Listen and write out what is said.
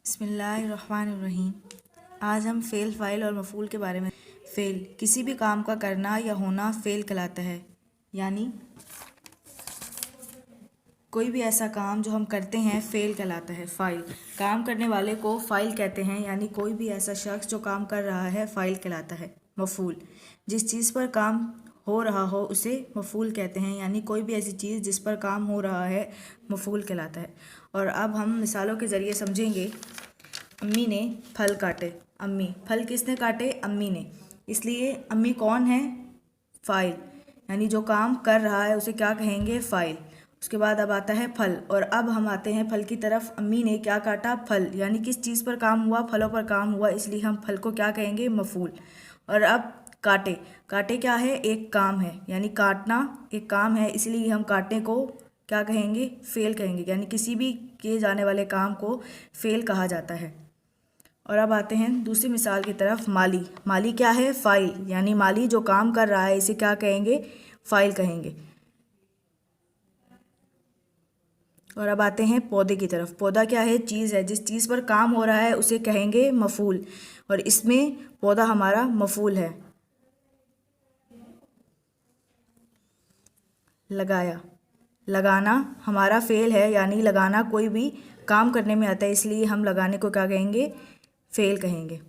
बिस्मिल्लाहिर्रहमानिर्रहीम। आज हम फ़ेल, फ़ाइल और मफ़ूल के बारे में। फ़ेल किसी भी काम का करना या होना फ़ेल कहलाता है। यानी कोई भी ऐसा काम जो हम करते हैं फ़ेल कहलाता है। फ़ाइल काम करने वाले को फ़ाइल कहते हैं, यानी कोई भी ऐसा शख्स जो काम कर रहा है फ़ाइल कहलाता है। मफ़ूल जिस चीज़ पर काम हो रहा हो उसे मफ़ूल कहते हैं, यानी कोई भी ऐसी चीज़ जिस पर काम हो रहा है मफ़ूल कहलाता है। और अब हम मिसालों के ज़रिए समझेंगे। अम्मी ने फल काटे। अम्मी फल किसने काटे? अम्मी ने। इसलिए अम्मी कौन है? फ़ाइल, यानी जो काम कर रहा है उसे क्या कहेंगे? फ़ाइल। उसके बाद अब आता है फल, और अब हम आते हैं फल की तरफ। अम्मी ने क्या काटा? फल, यानी किस चीज़ पर काम हुआ? फलों पर काम हुआ, इसलिए हम फल को क्या कहेंगे? मफ़ूल। और अब काटे। काटे क्या है? एक काम है, यानी काटना एक काम है, इसलिए हम काटने को क्या कहेंगे? फ़ेल कहेंगे, यानी किसी भी किए जाने वाले काम को फ़ेल कहा जाता है। और अब आते हैं दूसरी मिसाल की तरफ। माली। माली क्या है? फ़ाइल, यानी माली जो काम कर रहा है इसे क्या कहेंगे? फ़ाइल कहेंगे। और अब आते हैं पौधे की तरफ। पौधा क्या है? चीज़ है, जिस चीज़ पर काम हो रहा है उसे कहेंगे मफ़ूल, और इसमें पौधा हमारा मफ़ूल है। लगाया। लगाना हमारा फ़ेल है, यानी लगाना कोई भी काम करने में आता है, इसलिए हम लगाने को क्या कहेंगे? फ़ेल कहेंगे।